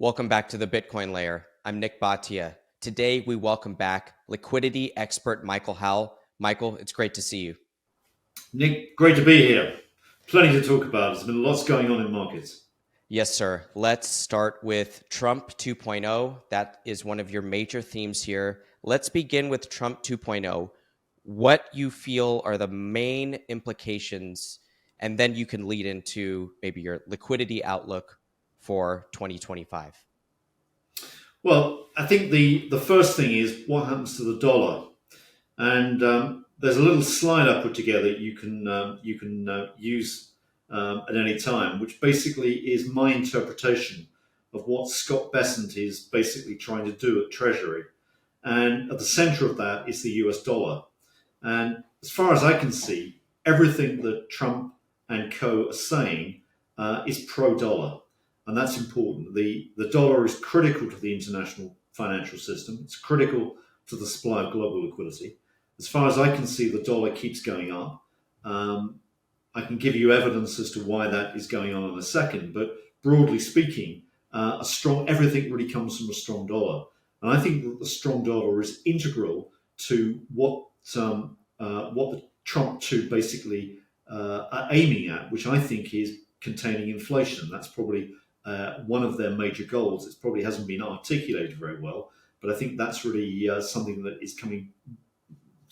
Welcome back to the Bitcoin Layer. I'm Nick Bhatia. Today, we welcome back liquidity expert Michael Howell. Michael, it's great to see you. Nick, great to be here. Plenty to talk about. There's been lots going on in markets. Yes, sir. Let's start with Trump 2.0. That is one of your major themes here. Let's begin with Trump 2.0. What you feel are the main implications, and then you can lead into maybe your liquidity outlook for 2025. Well, I think the first thing is what happens to the dollar. And there's a little slide I put together you can use at any time, which basically is my interpretation of what Scott Bessent is basically trying to do at Treasury. And at the center of that is the US dollar. And as far as I can see, everything that Trump and co are saying is pro-dollar. And that's important. The dollar is critical to the international financial system. It's critical to the supply of global liquidity. As far as I can see, the dollar keeps going up. I can give you evidence as to why that is going on in a second, but broadly speaking, everything really comes from a strong dollar. And I think that the strong dollar is integral to what the Trump 2 basically are aiming at, which I think is containing inflation. That's probably one of their major goals. It probably hasn't been articulated very well, but I think that's really something that is coming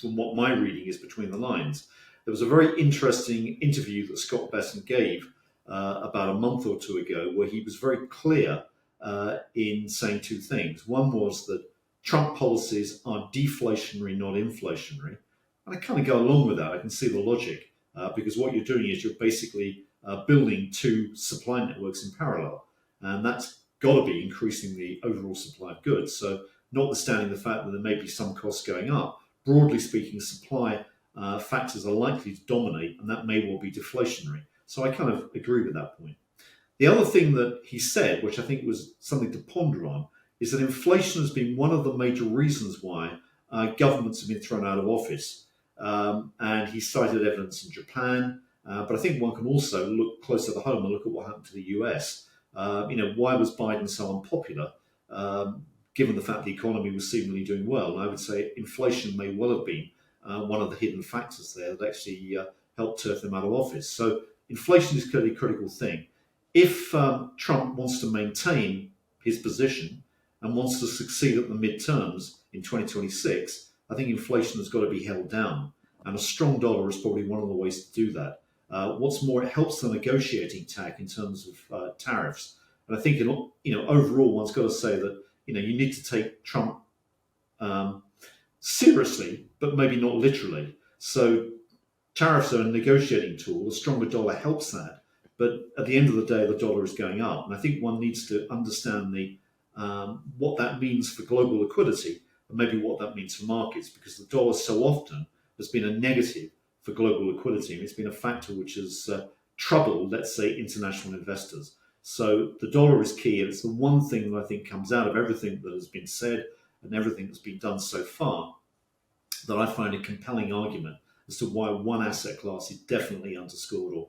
from what my reading is between the lines. There was a very interesting interview that Scott Bessent gave about a month or two ago, where he was very clear in saying two things. One was that Trump policies are deflationary, not inflationary. And I kind of go along with that. I can see the logic because what you're doing is you're basically building two supply networks in parallel. And that's got to be increasing the overall supply of goods. So notwithstanding the fact that there may be some costs going up, broadly speaking, supply factors are likely to dominate, and that may well be deflationary. So I kind of agree with that point. The other thing that he said, which I think was something to ponder on, is that inflation has been one of the major reasons why governments have been thrown out of office. And he cited evidence in Japan, but I think one can also look closer to home and look at what happened to the US. Why was Biden so unpopular? Given the fact the economy was seemingly doing well. And I would say inflation may well have been one of the hidden factors there that actually helped turf them out of office. So inflation is clearly a critical thing. If Trump wants to maintain his position and wants to succeed at the midterms in 2026, I think inflation has got to be held down. And a strong dollar is probably one of the ways to do that. What's more, it helps the negotiating tack in terms of tariffs. And I think, overall, one's got to say that, you need to take Trump seriously, but maybe not literally. So tariffs are a negotiating tool. The stronger dollar helps that. But at the end of the day, the dollar is going up. And I think one needs to understand what that means for global liquidity and maybe what that means for markets, because the dollar so often has been a negative for global liquidity. And it's been a factor which has troubled, let's say, international investors. So the dollar is key, and it's the one thing that I think comes out of everything that has been said and everything that's been done so far that I find a compelling argument as to why one asset class is definitely underscored or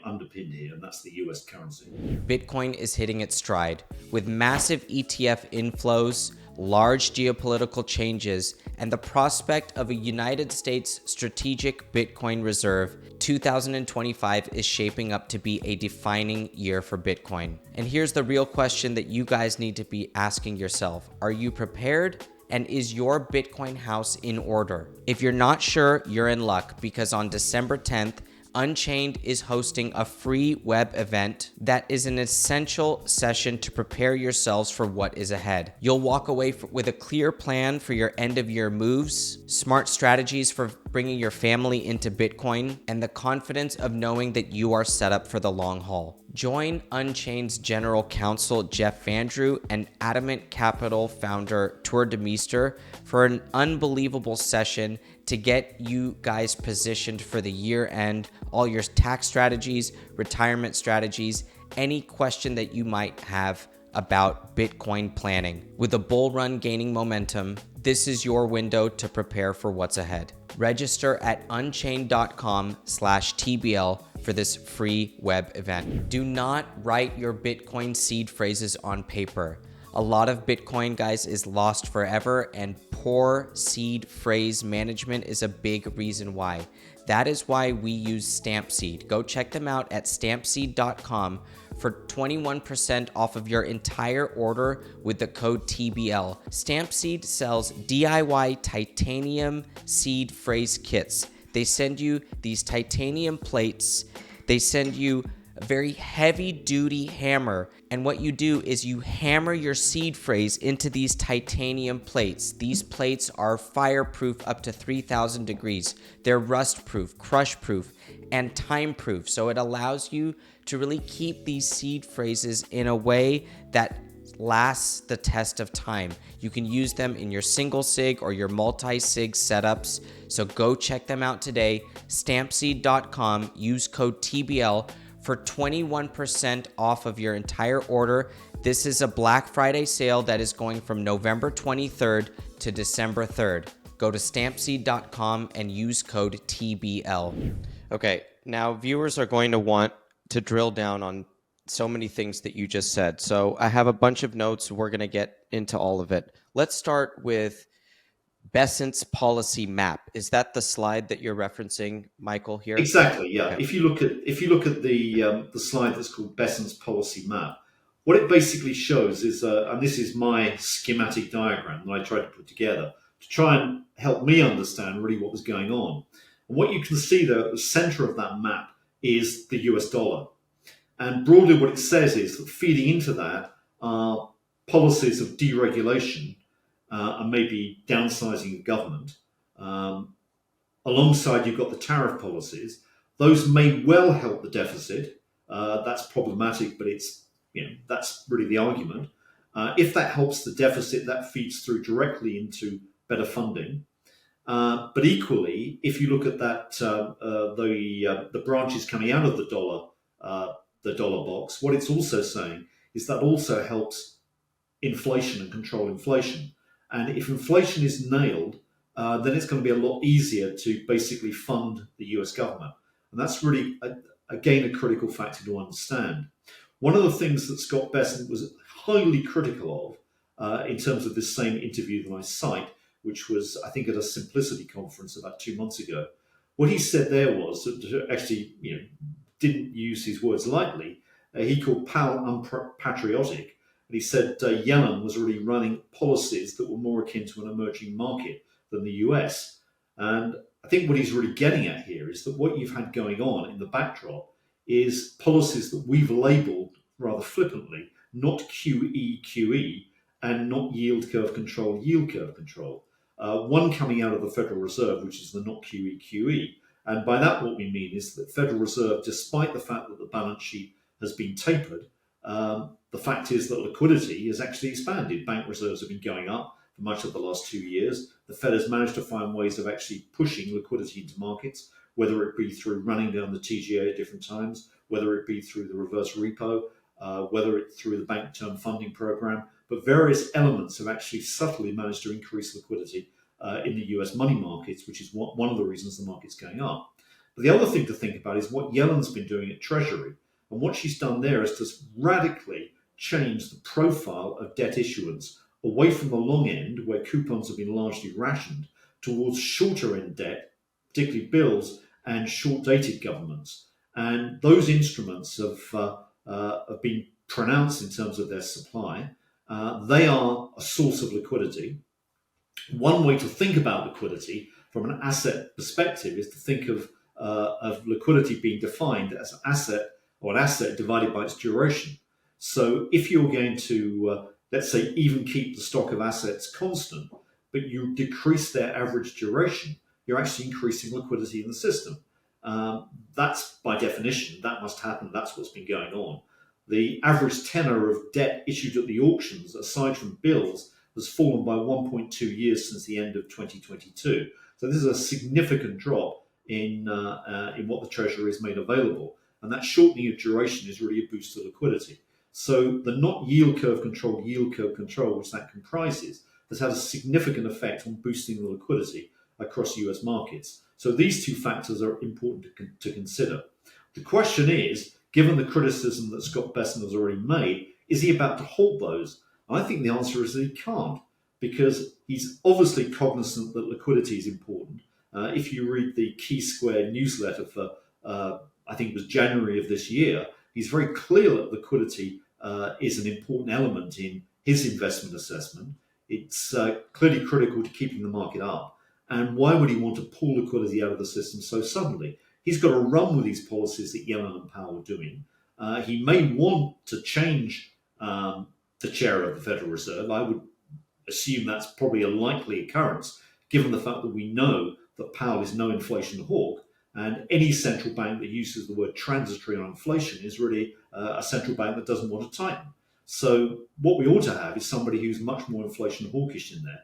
underpinned here, and that's the US currency. Bitcoin is hitting its stride with massive ETF inflows, large geopolitical changes, and the prospect of a United States strategic Bitcoin reserve. 2025 is shaping up to be a defining year for Bitcoin. And here's the real question that you guys need to be asking yourself. Are you prepared? And is your Bitcoin house in order? If you're not sure, you're in luck, because on December 10th, Unchained is hosting a free web event that is an essential session to prepare yourselves for what is ahead. You'll walk away with a clear plan for your end-of-year moves, smart strategies for bringing your family into Bitcoin, and the confidence of knowing that you are set up for the long haul. Join Unchained's General Counsel Jeff Vandrew and Adamant Capital founder Tour de Meester for an unbelievable session to get you guys positioned for the year end, all your tax strategies, retirement strategies, any question that you might have about Bitcoin planning. With a bull run gaining momentum, this is your window to prepare for what's ahead. Register at unchained.com/TBL for this free web event. Do not write your Bitcoin seed phrases on paper. A lot of Bitcoin, guys, is lost forever, and poor seed phrase management is a big reason why. That is why we use Stampseed. Go check them out at stampseed.com for 21% off of your entire order with the code TBL. Stampseed sells DIY titanium seed phrase kits. They send you these titanium plates. They send you a very heavy duty hammer, and what you do is you hammer your seed phrase into these titanium plates. These plates are fireproof up to 3,000 degrees. They're rust proof, crush proof, and time proof, so it allows you to really keep these seed phrases in a way that lasts the test of time. You can use them in your single sig or your multi-sig setups, so go check them out today. Stampseed.com, use code TBL for 21% off of your entire order. This is a Black Friday sale that is going from November 23rd to December 3rd. Go to stampseed.com and use code TBL. Okay, now viewers are going to want to drill down on so many things that you just said. So I have a bunch of notes. We're going to get into all of it. Let's start with Besant's policy map. Is that the slide that you're referencing, Michael, here? Exactly. Yeah. Okay. If you look at the slide that's called Besant's policy map, what it basically shows is, and this is my schematic diagram that I tried to put together to try and help me understand really what was going on. And what you can see there at the center of that map is the US dollar. And broadly, what it says is that feeding into that are policies of deregulation and maybe downsizing of government. Alongside, you've got the tariff policies. Those may well help the deficit. That's problematic, but that's really the argument. If that helps the deficit, that feeds through directly into better funding. But equally, if you look at that, the branches coming out of the dollar box, what it's also saying is that also helps inflation and control inflation. And if inflation is nailed, then it's going to be a lot easier to basically fund the US government. And that's really, again, a critical factor to understand. One of the things that Scott Bessent was highly critical of in terms of this same interview that I cite, which was, I think, at a Simplicity conference about 2 months ago, what he said there was, actually, didn't use his words lightly, he called Powell unpatriotic. And he said Yellen was really running policies that were more akin to an emerging market than the US. And I think what he's really getting at here is that what you've had going on in the backdrop is policies that we've labeled rather flippantly, not QE, and not yield curve control. One coming out of the Federal Reserve, which is the not QE. And by that, what we mean is that the Federal Reserve, despite the fact that the balance sheet has been tapered, the fact is that liquidity has actually expanded. Bank reserves have been going up for much of the last 2 years. The Fed has managed to find ways of actually pushing liquidity into markets, whether it be through running down the TGA at different times, whether it be through the reverse repo, whether it's through the bank term funding program. But various elements have actually subtly managed to increase liquidity in the US money markets, which is one of the reasons the market's going up. But the other thing to think about is what Yellen's been doing at Treasury. And what she's done there is to radically change the profile of debt issuance away from the long end, where coupons have been largely rationed, towards shorter end debt, particularly bills and short-dated governments. And those instruments have been pronounced in terms of their supply. They are a source of liquidity. One way to think about liquidity from an asset perspective is to think of liquidity being defined as an asset divided by its duration. So if you're going to, let's say, even keep the stock of assets constant, but you decrease their average duration, you're actually increasing liquidity in the system. That's by definition, that must happen. That's what's been going on. The average tenor of debt issued at the auctions, aside from bills, has fallen by 1.2 years since the end of 2022. So this is a significant drop in what the Treasury has made available. And that shortening of duration is really a boost to liquidity. So the not yield curve control, which that comprises, has had a significant effect on boosting the liquidity across US markets. So these two factors are important to consider. The question is, given the criticism that Scott Bessent has already made, is he about to halt those? I think the answer is that he can't, because he's obviously cognizant that liquidity is important. If you read the Key Square newsletter for, I think it was January of this year, he's very clear that liquidity is an important element in his investment assessment. It's clearly critical to keeping the market up. And why would he want to pull liquidity out of the system so suddenly? He's got to run with these policies that Yellen and Powell are doing. He may want to change the chair of the Federal Reserve. I would assume that's probably a likely occurrence, given the fact that we know that Powell is no inflation hawk. And any central bank that uses the word transitory on inflation is really a central bank that doesn't want to tighten. So what we ought to have is somebody who's much more inflation hawkish in there.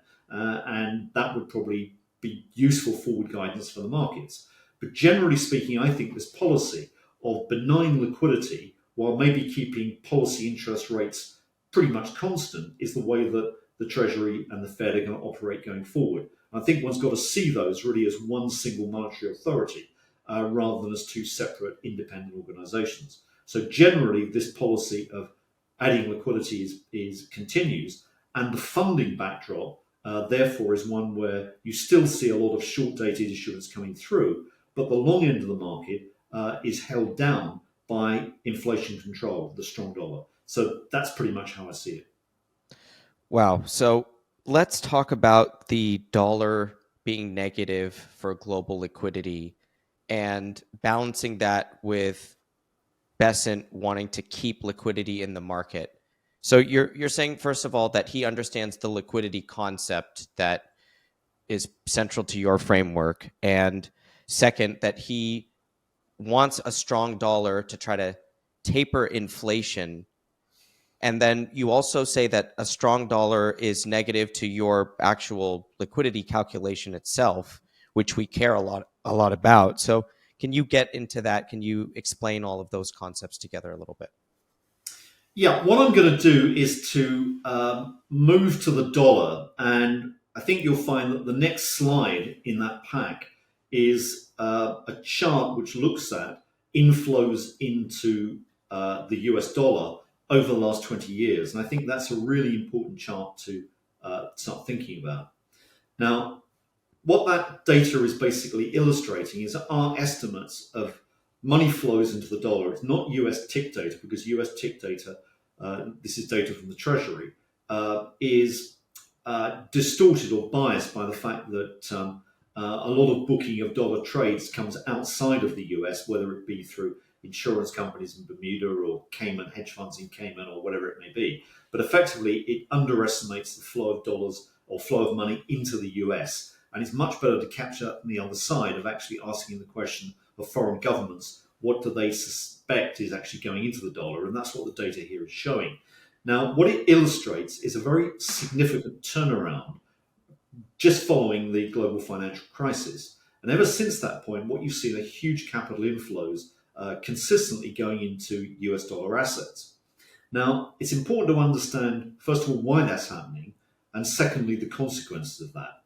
And that would probably be useful forward guidance for the markets. But generally speaking, I think this policy of benign liquidity, while maybe keeping policy interest rates pretty much constant, is the way that the Treasury and the Fed are going to operate going forward. I think one's got to see those really as one single monetary authority rather than as two separate independent organizations. So generally, this policy of adding liquidity continues, and the funding backdrop, therefore, is one where you still see a lot of short-dated issuance coming through, but the long end of the market is held down by inflation control, the strong dollar. So that's pretty much how I see it. Wow. So let's talk about the dollar being negative for global liquidity and balancing that with Bessent wanting to keep liquidity in the market. So you're saying, first of all, that he understands the liquidity concept that is central to your framework. And second, that he wants a strong dollar to try to taper inflation. And then you also say that a strong dollar is negative to your actual liquidity calculation itself, which we care a lot about. So can you get into that? Can you explain all of those concepts together a little bit? Yeah, what I'm going to do is to move to the dollar, and I think you'll find that the next slide in that pack is a chart which looks at inflows into the US dollar over the last 20 years. And I think that's a really important chart to start thinking about. Now, what that data is basically illustrating is our estimates of money flows into the dollar. It's not US tick data, because US tick data, this is data from the Treasury, is distorted or biased by the fact that a lot of booking of dollar trades comes outside of the US, whether it be through insurance companies in Bermuda or Cayman, hedge funds in Cayman, or whatever it may be. But effectively, it underestimates the flow of dollars or flow of money into the US. And it's much better to capture that on the other side of actually asking the question of foreign governments, what do they suspect is actually going into the dollar? And that's what the data here is showing. Now, what it illustrates is a very significant turnaround just following the global financial crisis. And ever since that point, what you've seen are huge capital inflows consistently going into US dollar assets. Now, it's important to understand, first of all, why that's happening, and secondly, the consequences of that.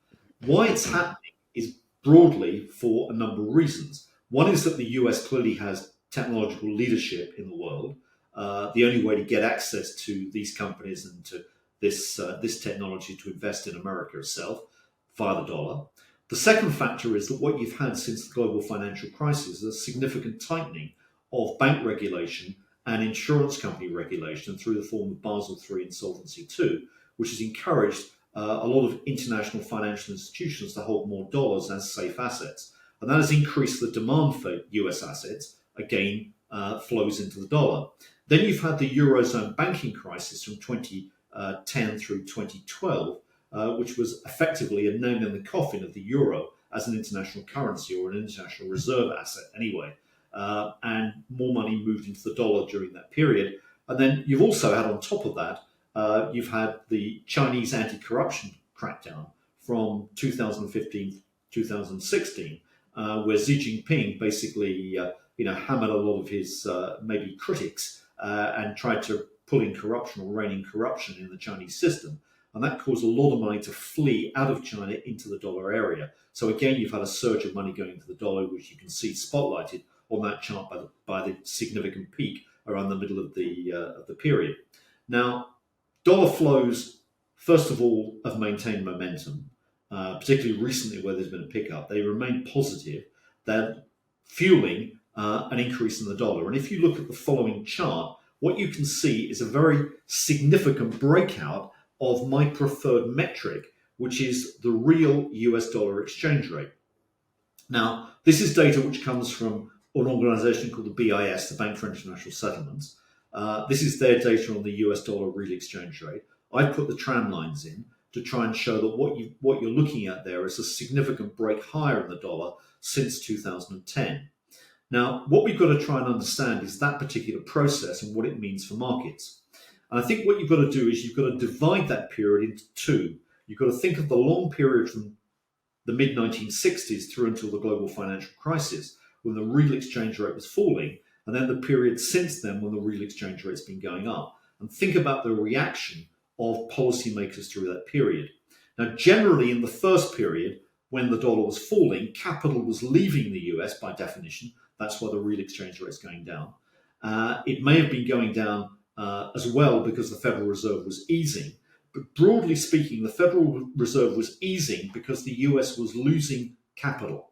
Why it's happening is broadly for a number of reasons. One is that the US clearly has technological leadership in the world. The only way to get access to these companies and to this technology to invest in America itself via the dollar. The second factor is that what you've had since the global financial crisis is a significant tightening of bank regulation and insurance company regulation through the form of Basel III and Solvency II, which has encouraged a lot of international financial institutions to hold more dollars as safe assets. And that has increased the demand for US assets, again, flows into the dollar. Then you've had the Eurozone banking crisis from 2010 through 2012, which was effectively a nail in the coffin of the euro as an international currency, or an international reserve asset anyway. And more money moved into the dollar during that period. And then you've also had, on top of that, you've had the Chinese anti-corruption crackdown from 2015 2016, where Xi Jinping basically hammered a lot of his maybe critics and tried to pull in corruption or rein in corruption in the Chinese system. And that caused a lot of money to flee out of China into the dollar area. So again, you've had a surge of money going into the dollar, which you can see spotlighted on that chart by the significant peak around the middle of the period. Now, dollar flows, first of all, have maintained momentum, particularly recently where there's been a pickup. They remain positive. They're fueling an increase in the dollar. And if you look at the following chart, what you can see is a very significant breakout of my preferred metric, which is the real US dollar exchange rate. Now, this is data which comes from an organization called the BIS, the Bank for International Settlements. This is their data on the US dollar real exchange rate. I put the tram lines in to try and show that what you're looking at there is a significant break higher in the dollar since 2010. Now, what we've got to try and understand is that particular process and what it means for markets. And I think what you've got to do is you've got to divide that period into two. You've got to think of the long period from the mid-1960s through until the global financial crisis, when the real exchange rate was falling, and then the period since then when the real exchange rate's been going up. And think about the reaction of policymakers through that period. Now, generally in the first period, when the dollar was falling, capital was leaving the US by definition. That's why the real exchange rate is going down. It may have been going down as well because the Federal Reserve was easing. But broadly speaking, the Federal Reserve was easing because the US was losing capital.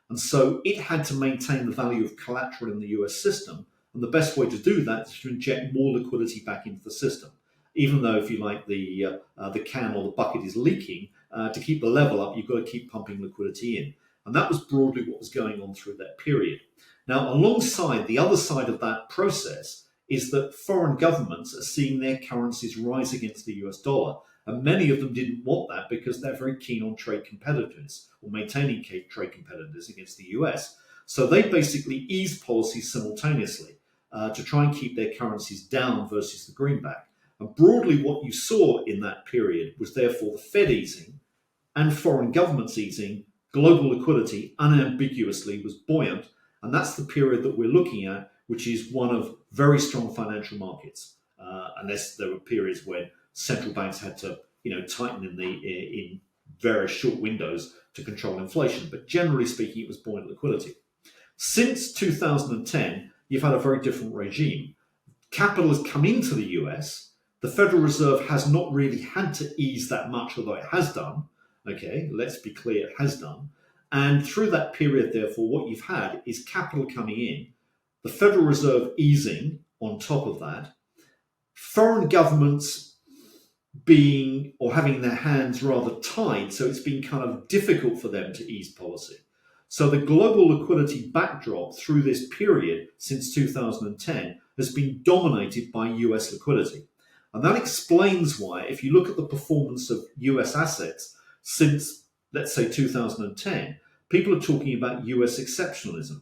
And so it had to maintain the value of collateral in the US system. And the best way to do that is to inject more liquidity back into the system. Even though, if you like, the can or the bucket is leaking, to keep the level up, you've got to keep pumping liquidity in. And that was broadly what was going on through that period. Now, alongside the other side of that process is that foreign governments are seeing their currencies rise against the US dollar. And many of them didn't want that because they're very keen on trade competitiveness or maintaining trade competitiveness against the US. So they basically eased policies simultaneously to try and keep their currencies down versus the greenback. And broadly, what you saw in that period was therefore the Fed easing and foreign governments easing. Global liquidity unambiguously was buoyant. And that's the period that we're looking at, which is one of very strong financial markets, unless there were periods when central banks had to, tighten in various short windows to control inflation. But generally speaking, it was buoyant liquidity. Since 2010, you've had a very different regime. Capital has come into the US. The Federal Reserve has not really had to ease that much, although it has done. Okay, let's be clear, it has done. And through that period, therefore, what you've had is capital coming in, the Federal Reserve easing on top of that, foreign governments being or having their hands rather tied, so it's been kind of difficult for them to ease policy. So the global liquidity backdrop through this period since 2010 has been dominated by US liquidity. And that explains why, if you look at the performance of US assets since, let's say, 2010, people are talking about US exceptionalism.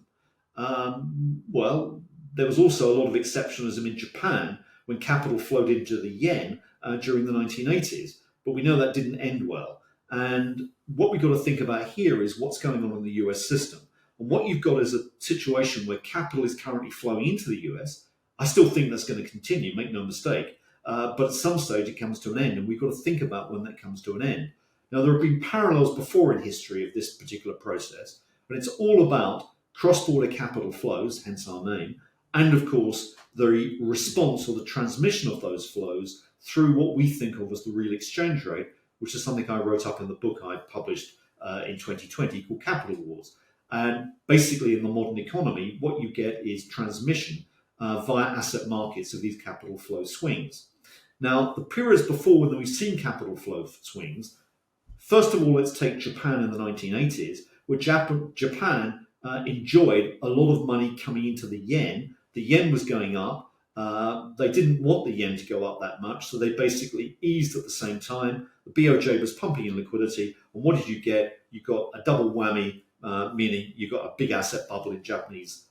Well, there was also a lot of exceptionalism in Japan when capital flowed into the yen during the 1980s, but we know that didn't end well. And what we've got to think about here is what's going on in the US system. And what you've got is a situation where capital is currently flowing into the US. I still think that's going to continue, make no mistake. But at some stage it comes to an end, and we've got to think about when that comes to an end. Now, there have been parallels before in history of this particular process, but it's all about cross-border capital flows, hence our name, and of course, the response or the transmission of those flows through what we think of as the real exchange rate, which is something I wrote up in the book I published in 2020 called Capital Wars. And basically, in the modern economy, what you get is transmission via asset markets of these capital flow swings. Now, the periods before when we've seen capital flow swings, first of all, let's take Japan in the 1980s, where Japan enjoyed a lot of money coming into the yen. The yen was going up. They didn't want the yen to go up that much, so they basically eased at the same time. The BOJ was pumping in liquidity. And what did you get? You got a double whammy, meaning you got a big asset bubble in Japanese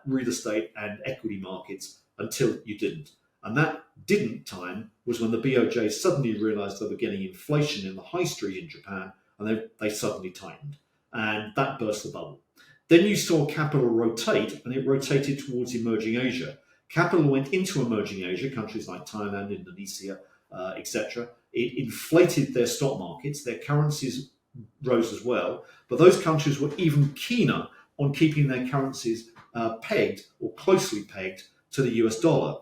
real estate and equity markets until you didn't. And that didn't time was when the BOJ suddenly realized they were getting inflation in the high street in Japan, and they suddenly tightened. And that burst the bubble. Then you saw capital rotate, and it rotated towards emerging Asia. Capital went into emerging Asia, countries like Thailand, Indonesia, etc. It inflated their stock markets, their currencies rose as well, but those countries were even keener on keeping their currencies pegged or closely pegged to the US dollar.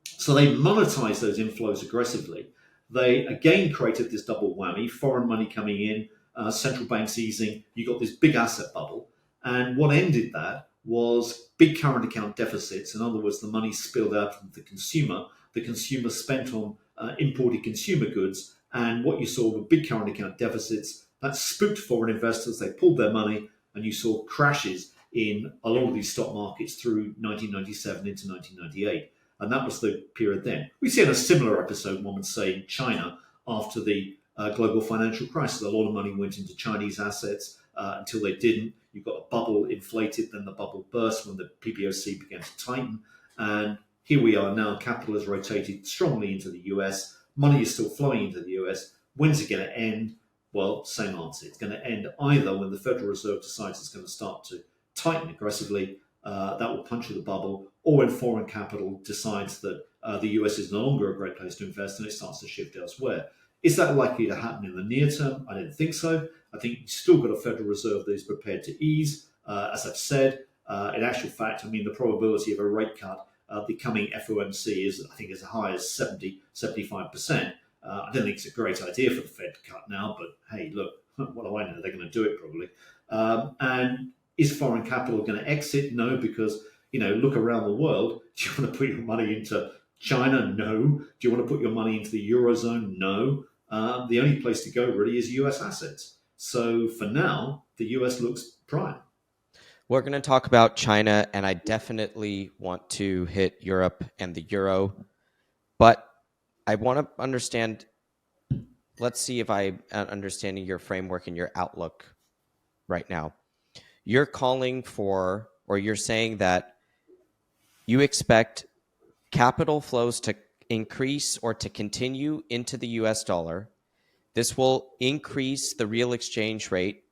So they monetized those inflows aggressively. They again created this double whammy: foreign money coming in, central banks easing. You got this big asset bubble, and what ended that was big current account deficits. In other words, the money spilled out from the consumer. The consumer spent on imported consumer goods, and what you saw were big current account deficits. That spooked foreign investors. They pulled their money, and you saw crashes in a lot of these stock markets through 1997 into 1998. And that was the period then. We've seen a similar episode, one would say, in China after the global financial crisis. A lot of money went into Chinese assets until they didn't. You got a bubble inflated, then the bubble burst when the PBOC began to tighten. And here we are now. Capital has rotated strongly into the US. Money is still flowing into the US. When's it going to end? Well, same answer. It's going to end either when the Federal Reserve decides it's going to start to tighten aggressively, that will puncture the bubble, or when foreign capital decides that the US is no longer a great place to invest and it starts to shift elsewhere. Is that likely to happen in the near term? I don't think so. I think you've still got a Federal Reserve that is prepared to ease. As I've said, in actual fact, I mean, the probability of a rate cut becoming FOMC is, I think, as high as 75%. I don't think it's a great idea for the Fed to cut now, but hey, look, what do I know? They're going to do it probably. And is foreign capital going to exit? No, because, look around the world. Do you want to put your money into China? No. Do you want to put your money into the Eurozone? No. The only place to go really is US assets. So for now, the US looks prime. We're going to talk about China, and I definitely want to hit Europe and the euro. But I want to understand, let's see if I'm understanding your framework and your outlook right now. You're calling for, or you're saying that you expect capital flows to increase or to continue into the US dollar. This will increase the real exchange rate.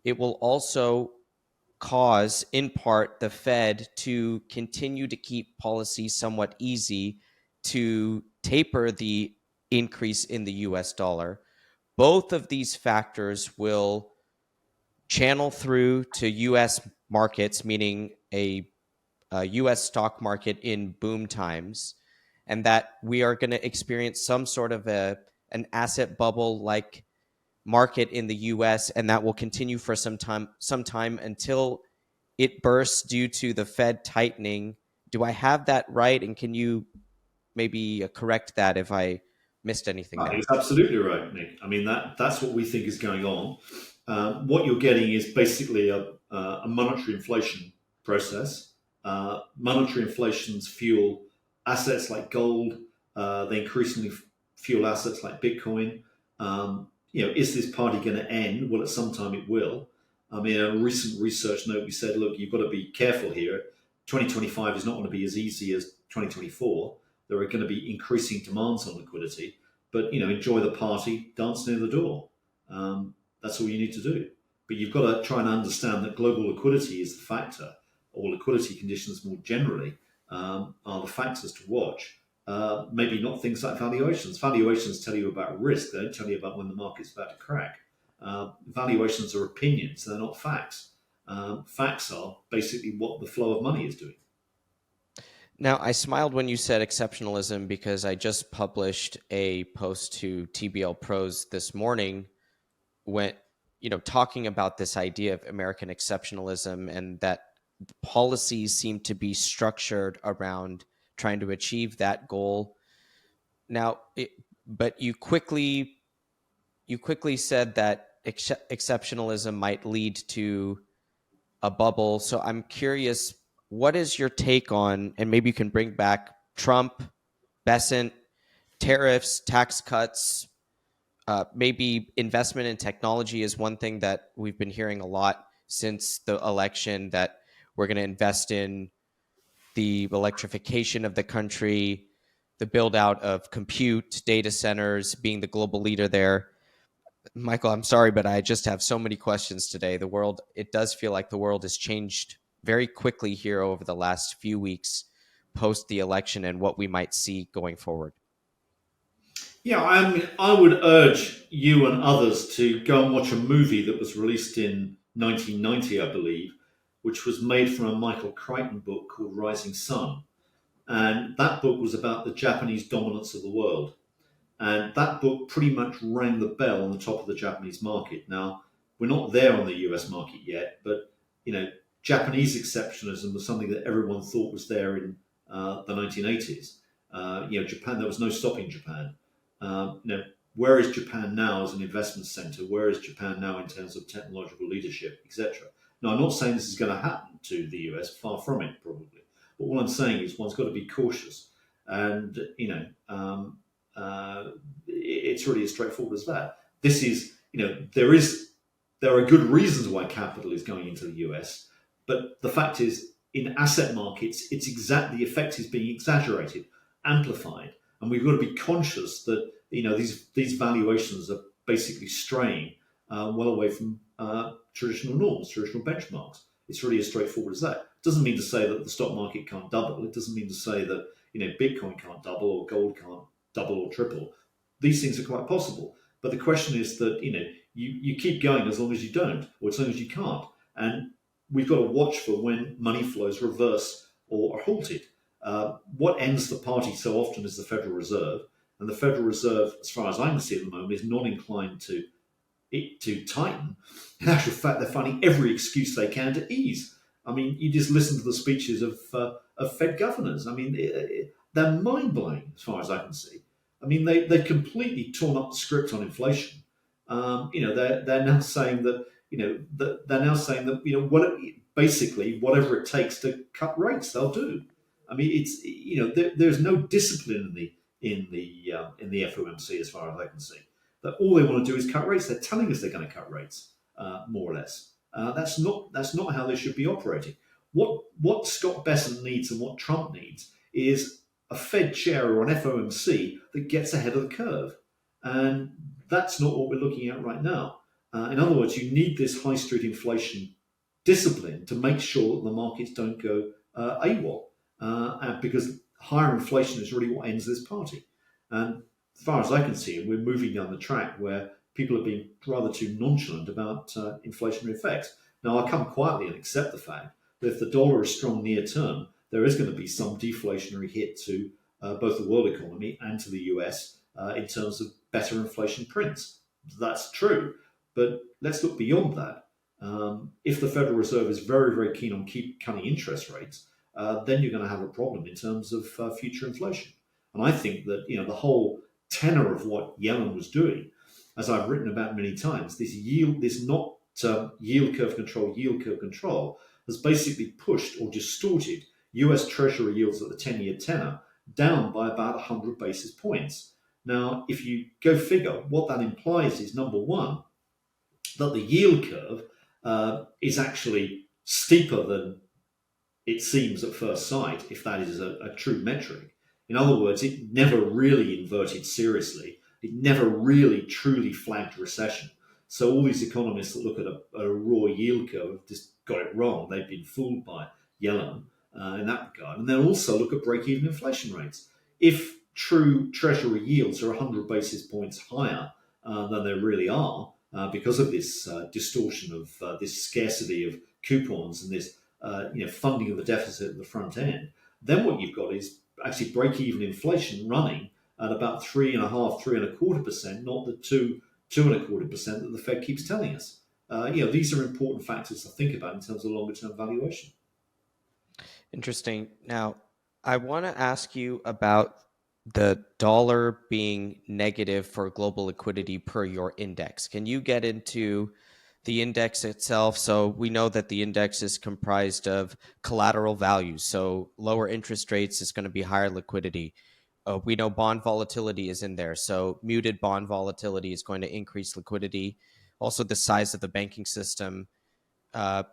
It will also cause, in part, the Fed to continue to keep policy somewhat easy to taper the increase in the US dollar. Both of these factors will channel through to US markets, meaning a US stock market in boom times, and that we are going to experience some sort of an asset bubble like market in the US, and that will continue for some time until it bursts due to the Fed tightening. Do I have that right? And can you maybe correct that if I missed anything I there? think it's absolutely right, Nick. I mean, that's what we think is going on. What you're getting is basically a monetary inflation process. Monetary inflations fuel assets like gold. They increasingly fuel assets like Bitcoin. Is this party going to end? Well, at some time it will. I mean, a recent research note, we said, look, you've got to be careful here. 2025 is not going to be as easy as 2024. There are going to be increasing demands on liquidity, but enjoy the party, dance near the door. That's all you need to do. But you've got to try and understand that global liquidity is the factor, or liquidity conditions more generally are the factors to watch. Maybe not things like valuations. Valuations tell you about risk. They don't tell you about when the market's about to crack. Valuations are opinions. They're not facts. Facts are basically what the flow of money is doing. Now, I smiled when you said exceptionalism because I just published a post to TBL Pros this morning when, talking about this idea of American exceptionalism and that policies seem to be structured around trying to achieve that goal. Now, but you quickly said that exceptionalism might lead to a bubble. So I'm curious, what is your take on, and maybe you can bring back Trump, Besant, tariffs, tax cuts, maybe investment in technology is one thing that we've been hearing a lot since the election, that we're going to invest in the electrification of the country, the build out of compute, data centers, being the global leader there. Michael, I'm sorry, but I just have so many questions today. It does feel like the world has changed very quickly here over the last few weeks post the election and what we might see going forward. Yeah, I mean, I would urge you and others to go and watch a movie that was released in 1990, I believe, which was made from a Michael Crichton book called Rising Sun. And that book was about the Japanese dominance of the world. And that book pretty much rang the bell on the top of the Japanese market. Now, we're not there on the US market yet, but Japanese exceptionalism was something that everyone thought was there in the 1980s. Japan, there was no stopping Japan. Where is Japan now as an investment center? Where is Japan now in terms of technological leadership, etc.? Now, I'm not saying this is going to happen to the US, far from it, probably. But what I'm saying is one's got to be cautious. And, it's really as straightforward as that. This is, there are good reasons why capital is going into the US, but the fact is, in asset markets, the effect is being exaggerated, amplified, and we've got to be conscious that these valuations are basically straying well away from traditional norms, traditional benchmarks. It's really as straightforward as that. It doesn't mean to say that the stock market can't double. It doesn't mean to say that Bitcoin can't double or gold can't double or triple. These things are quite possible. But the question is that you keep going as long as you don't, or as long as you can't. And we've got to watch for when money flows reverse or are halted. What ends the party so often is the Federal Reserve. And the Federal Reserve, as far as I can see at the moment, is not inclined to tighten. In actual fact, they're finding every excuse they can to ease. I mean, you just listen to the speeches of Fed governors. I mean, they're mind-blowing as far as I can see. I mean, they've completely torn up the script on inflation. They're now saying that basically whatever it takes to cut rates, they'll do. I mean, there's no discipline in the FOMC as far as I can see. That all they want to do is cut rates. They're telling us they're going to cut rates, more or less. That's not how they should be operating. What Scott Bessent needs and what Trump needs is a Fed chair or an FOMC that gets ahead of the curve, and that's not what we're looking at right now. In other words, you need this high street inflation discipline to make sure that the markets don't go AWOL, because higher inflation is really what ends this party. And as far as I can see, we're moving down the track where people are being rather too nonchalant about inflationary effects. Now, I'll come quietly and accept the fact that if the dollar is strong near term, there is going to be some deflationary hit to both the world economy and to the US in terms of better inflation prints. That's true. But let's look beyond that. If the Federal Reserve is very, very keen on keep cutting interest rates, then you're going to have a problem in terms of future inflation. And I think that the whole tenor of what Yellen was doing, as I've written about many times, this yield curve control, has basically pushed or distorted US Treasury yields at the 10-year tenor down by about 100 basis points. Now, if you go figure, what that implies is, number one, that the yield curve is actually steeper than it seems at first sight, if that is a true metric. In other words, it never really inverted seriously. It never really truly flagged recession. So all these economists that look at a raw yield curve have just got it wrong. They've been fooled by Yellen in that regard. And then also look at break-even inflation rates. If true Treasury yields are 100 basis points higher than they really are, because of this distortion of this scarcity of coupons and this funding of the deficit at the front end, then what you've got is actually break-even inflation running at about 3.25%, not the 2.25% that the Fed keeps telling us. These are important factors to think about in terms of longer-term valuation. Interesting. Now, I want to ask you about the dollar being negative for global liquidity per your index. Can you get into the index itself? So we know that the index is comprised of collateral values. So lower interest rates is going to be higher liquidity. We know bond volatility is in there. So muted bond volatility is going to increase liquidity. Also the size of the banking system. But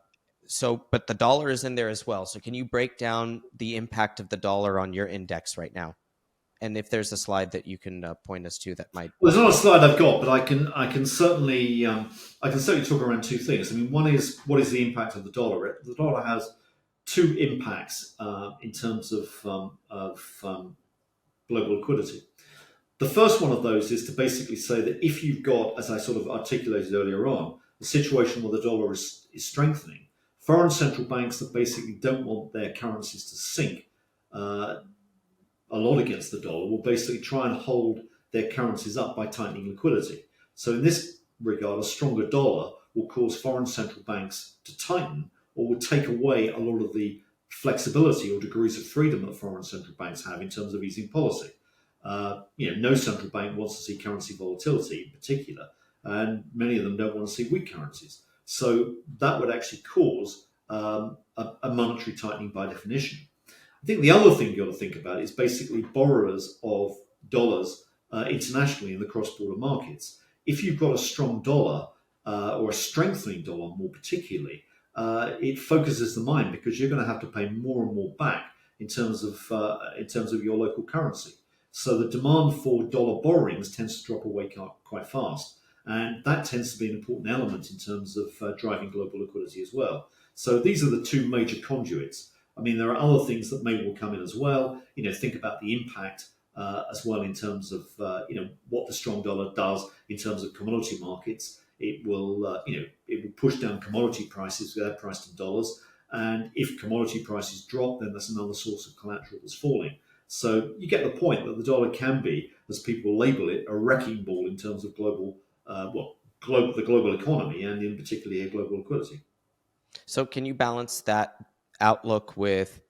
the dollar is in there as well. So can you break down the impact of the dollar on your index right now? And if there's a slide that you can point us to that might. Well, there's not a slide I've got, but I can certainly talk around two things. I mean, one is what is the impact of the dollar? The dollar has two impacts in terms of global liquidity. The first one of those is to basically say that if you've got, as I sort of articulated earlier on, a situation where the dollar is strengthening, foreign central banks that basically don't want their currencies to sink a lot against the dollar will basically try and hold their currencies up by tightening liquidity. So in this regard, a stronger dollar will cause foreign central banks to tighten or will take away a lot of the flexibility or degrees of freedom that foreign central banks have in terms of easing policy. No central bank wants to see currency volatility in particular, and many of them don't want to see weak currencies. So that would actually cause a monetary tightening by definition. I think the other thing you've got to think about is basically borrowers of dollars internationally in the cross-border markets. If you've got a strong dollar or a strengthening dollar more particularly, it focuses the mind because you're going to have to pay more and more back in terms of your local currency. So the demand for dollar borrowings tends to drop away quite fast. And that tends to be an important element in terms of driving global liquidity as well. So these are the two major conduits. I mean, there are other things that may well come in as well. Think about the impact as well in terms of what the strong dollar does in terms of commodity markets. It will push down commodity prices. They're priced in dollars, and if commodity prices drop, then that's another source of collateral that's falling. So you get the point that the dollar can be, as people label it, a wrecking ball in terms of the global economy and in particular global liquidity. So can you balance that outlook with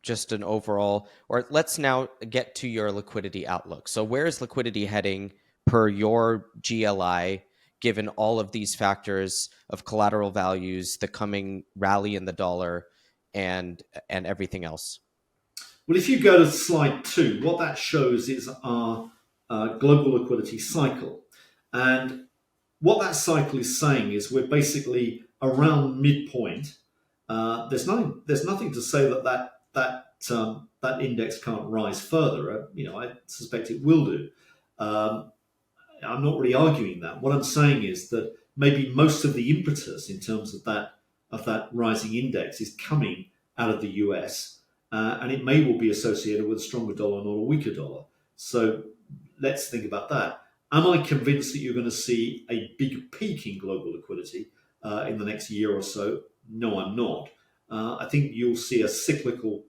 just an overall, or let's now get to your liquidity outlook. So where is liquidity heading per your GLI, given all of these factors of collateral values, the coming rally in the dollar, and everything else? Well, if you go to slide 2, what that shows is our global liquidity cycle. And what that cycle is saying is we're basically around midpoint. There's nothing to say that index can't rise further. I suspect it will do. I'm not really arguing that. What I'm saying is that maybe most of the impetus in terms of that rising index is coming out of the US, and it may well be associated with a stronger dollar, not a weaker dollar. So let's think about that. Am I convinced that you're going to see a big peak in global liquidity in the next year or so? No, I'm not. I think you'll see a cyclical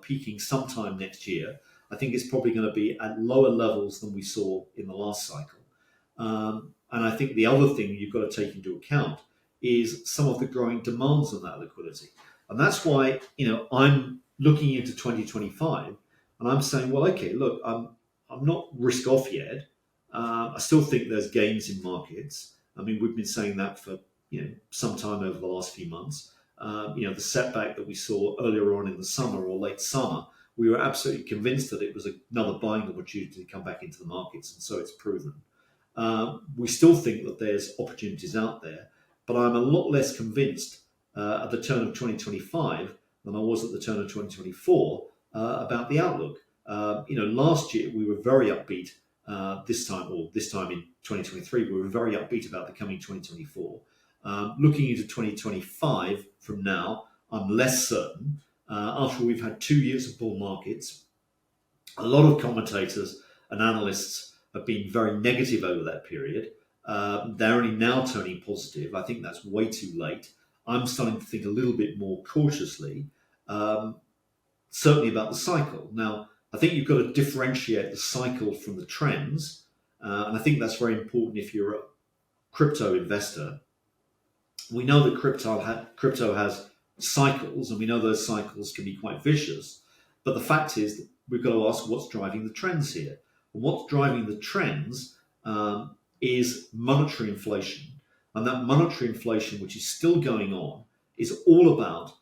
peaking sometime next year. I think it's probably going to be at lower levels than we saw in the last cycle. And I think the other thing you've got to take into account is some of the growing demands on that liquidity. And that's why, I'm looking into 2025 and I'm saying, well, okay, look, I'm not risk off yet. I still think there's gains in markets. I mean, we've been saying that for some time over the last few months. The setback that we saw earlier on in the summer or late summer, we were absolutely convinced that it was another buying opportunity to come back into the markets, and so it's proven. We still think that there's opportunities out there, but I'm a lot less convinced at the turn of 2025 than I was at the turn of 2024 about the outlook. Last year we were very upbeat. This time in 2023, we were very upbeat about the coming 2024. Looking into 2025 from now, I'm less certain. After we've had 2 years of bull markets, a lot of commentators and analysts have been very negative over that period. They're only now turning positive. I think that's way too late. I'm starting to think a little bit more cautiously, certainly about the cycle. Now, I think you've got to differentiate the cycle from the trends. And I think that's very important if you're a crypto investor. We know that crypto has cycles, and we know those cycles can be quite vicious. But the fact is that we've got to ask what's driving the trends here. And what's driving the trends is monetary inflation. And that monetary inflation, which is still going on, is all about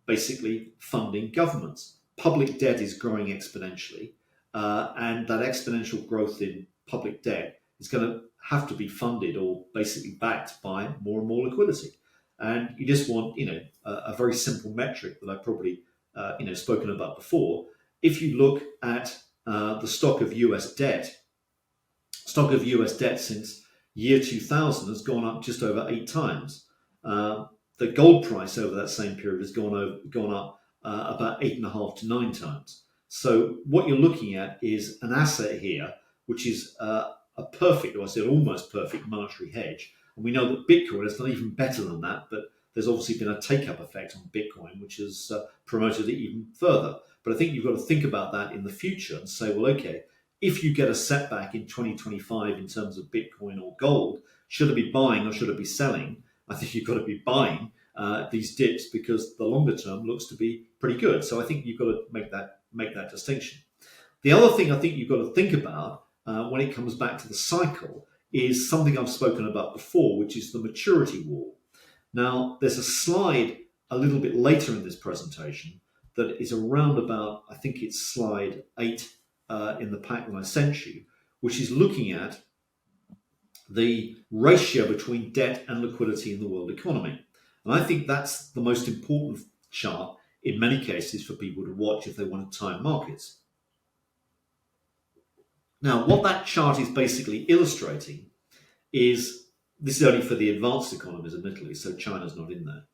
basically funding governments. Public debt is growing exponentially, and that exponential growth in public debt is going to have to be funded or basically backed by more and more liquidity. And you just want, a very simple metric that I've probably, spoken about before. If you look at the stock of US debt since year 2000 has gone up just over 8 times. The gold price over that same period has gone up about 8.5 to 9 times. So what you're looking at is an asset here, which is a perfect, or I said almost perfect monetary hedge. And we know that Bitcoin is not even better than that, but there's obviously been a take-up effect on Bitcoin, which has promoted it even further. But I think you've got to think about that in the future and say, well, okay, if you get a setback in 2025 in terms of Bitcoin or gold, should I be buying or should I be selling? I think you've got to be buying these dips because the longer term looks to be pretty good. So I think you've got to make that distinction. The other thing I think you've got to think about when it comes back to the cycle is something I've spoken about before, which is the maturity wall. Now, there's a slide a little bit later in this presentation that is around about, I think it's slide 8 in the pack that I sent you, which is looking at the ratio between debt and liquidity in the world economy. And I think that's the most important chart in many cases for people to watch if they want to time markets. Now, what that chart is basically illustrating is, this is only for the advanced economies, admittedly, so China's not in there.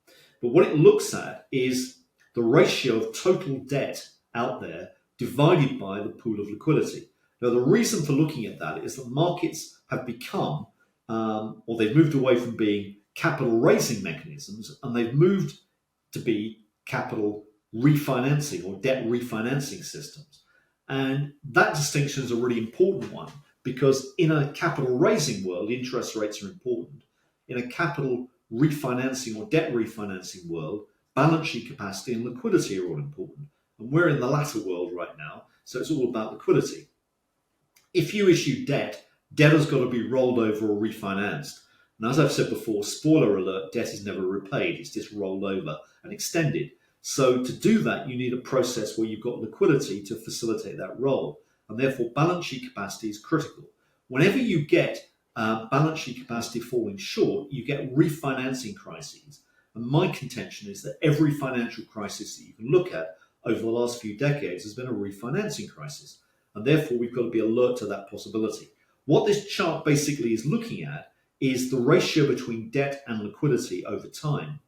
But what it looks at is the ratio of total debt out there divided by the pool of liquidity. Now, the reason for looking at that is that markets have become, or they've moved away from being capital raising mechanisms, and they've moved to be capital refinancing or debt refinancing systems. And that distinction is a really important one because in a capital raising world, interest rates are important. In a capital refinancing or debt refinancing world, balance sheet capacity and liquidity are all important. And we're in the latter world right now, so it's all about liquidity. If you issue debt, debt has got to be rolled over or refinanced. And as I've said before, spoiler alert, debt is never repaid, it's just rolled over and extended. So to do that, you need a process where you've got liquidity to facilitate that roll. And therefore, balance sheet capacity is critical. Whenever you get balance sheet capacity falling short, you get refinancing crises. And my contention is that every financial crisis that you can look at over the last few decades has been a refinancing crisis. And therefore, we've got to be alert to that possibility. What this chart basically is looking at is the ratio between debt and liquidity over time,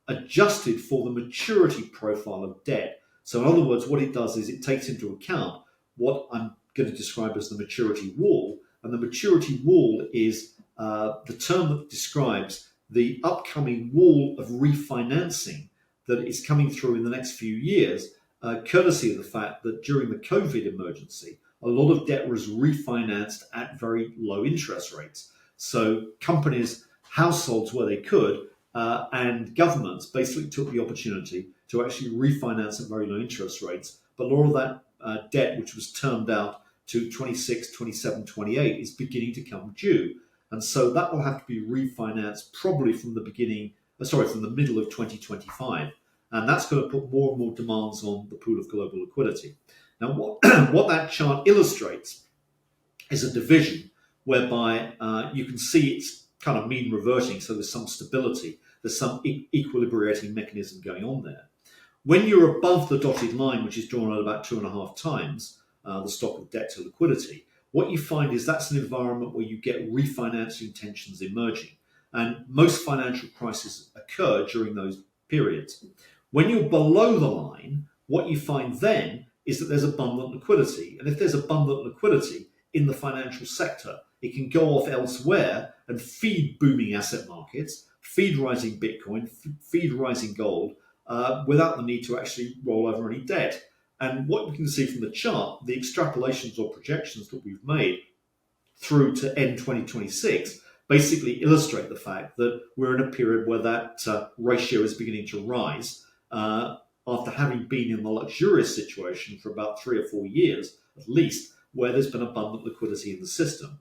adjusted for the maturity profile of debt. So in other words, what it does is it takes into account what I'm going to describe as the maturity wall. And the maturity wall is the term that describes the upcoming wall of refinancing that is coming through in the next few years, courtesy of the fact that during the COVID emergency, a lot of debt was refinanced at very low interest rates. So companies, households where they could, and governments basically took the opportunity to actually refinance at very low interest rates. But a lot of that debt, which was termed out to 26, 27, 28, is beginning to come due. And so that will have to be refinanced probably from the middle of 2025. And that's going to put more and more demands on the pool of global liquidity. Now, what that chart illustrates is a division whereby you can see it's kind of mean reverting, so there's some stability, there's some equilibrating mechanism going on there. When you're above the dotted line, which is drawn at about 2.5 times the stock of debt to liquidity, what you find is that's an environment where you get refinancing tensions emerging. And most financial crises occur during those periods. When you're below the line, what you find then is that there's abundant liquidity. And if there's abundant liquidity in the financial sector, it can go off elsewhere and feed booming asset markets, feed rising Bitcoin, feed rising gold, without the need to actually roll over any debt. And what you can see from the chart, the extrapolations or projections that we've made through to end 2026 basically illustrate the fact that we're in a period where that ratio is beginning to rise after having been in the luxurious situation for about 3 or 4 years, at least, where there's been abundant liquidity in the system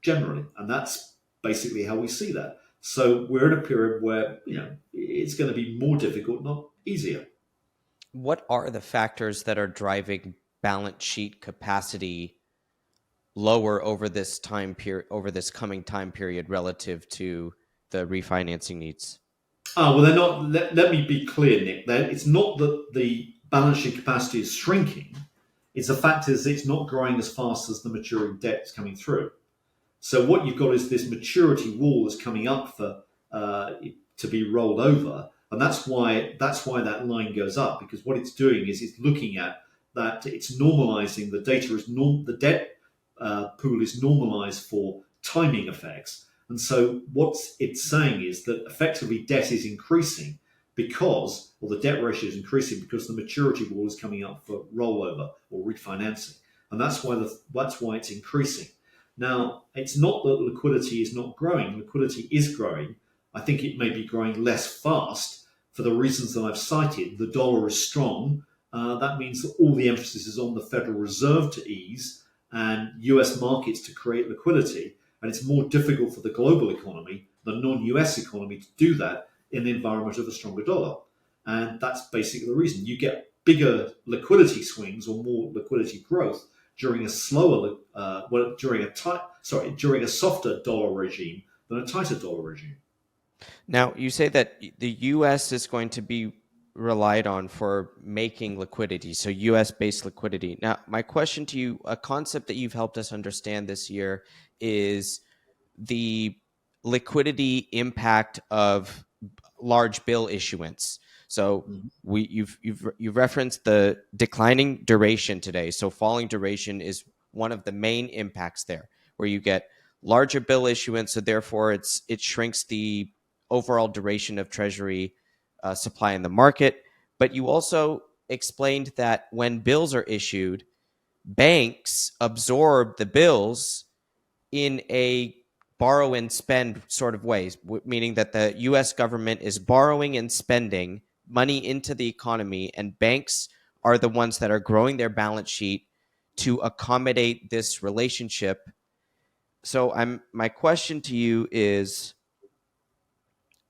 generally. And that's basically how we see that. So we're in a period where, it's going to be more difficult, not easier. What are the factors that are driving balance sheet capacity lower over this time period, over this coming time period relative to the refinancing needs? Well, they're not. Let me be clear, Nick. It's not that the balance sheet capacity is shrinking. It's the fact is it's not growing as fast as the maturing debt is coming through. So what you've got is this maturity wall that's coming up for to be rolled over, and that's why that line goes up, because what it's doing is it's looking at that it's normalizing the data is the debt pool is normalized for timing effects, And so what it's saying is that effectively debt is increasing or the debt ratio is increasing because the maturity wall is coming up for rollover or refinancing. And that's why it's increasing. Now, it's not that liquidity is not growing. Liquidity is growing. I think it may be growing less fast for the reasons that I've cited. The dollar is strong. That means that all the emphasis is on the Federal Reserve to ease and US markets to create liquidity. And it's more difficult for the global economy, the non-US economy, to do that in the environment of a stronger dollar. And that's basically the reason. You get bigger liquidity swings or more liquidity growth during a during a softer dollar regime than a tighter dollar regime. Now, you say that the US is going to be relied on for making liquidity, so US based liquidity. Now, my question to you, a concept that you've helped us understand this year is the liquidity impact of large bill issuance. So Mhm. you've referenced the declining duration today. So falling duration is one of the main impacts there, where you get larger bill issuance, so therefore it shrinks the overall duration of Treasury supply in the market. But you also explained that when bills are issued, banks absorb the bills in a borrow and spend sort of ways, meaning that the US government is borrowing and spending money into the economy, and banks are the ones that are growing their balance sheet to accommodate this relationship. So my question to you is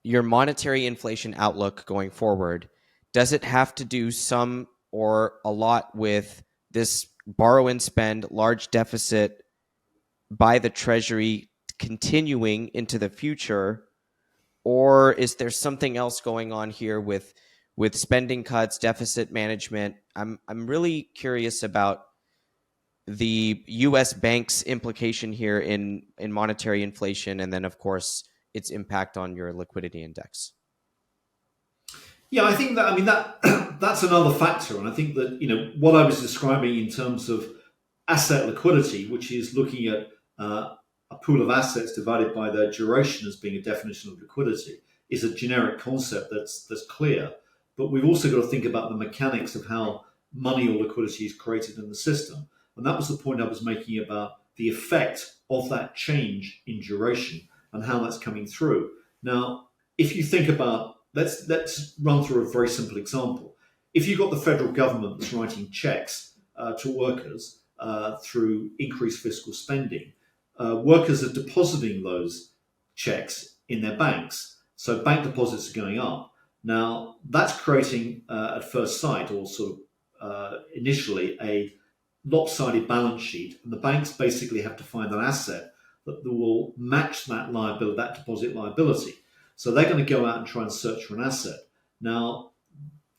your monetary inflation outlook going forward, does it have to do some or a lot with this borrow and spend large deficit by the Treasury continuing into the future, or is there something else going on here with spending cuts, deficit management? I'm really curious about the U.S. banks' implication here in monetary inflation, and then of course its impact on your liquidity index. Yeah, I think that that's another factor, and I think that what I was describing in terms of asset liquidity, which is looking at a pool of assets divided by their duration as being a definition of liquidity, is a generic concept that's clear. But we've also got to think about the mechanics of how money or liquidity is created in the system, and that was the point I was making about the effect of that change in duration and how that's coming through. Now, if you think about let's run through a very simple example. If you've got the federal government that's writing checks to workers through increased fiscal spending, workers are depositing those checks in their banks. So bank deposits are going up. Now, that's creating, at first sight, or sort of initially, a lopsided balance sheet. And the banks basically have to find an asset that will match that liability, that deposit liability. So they're going to go out and try and search for an asset. Now,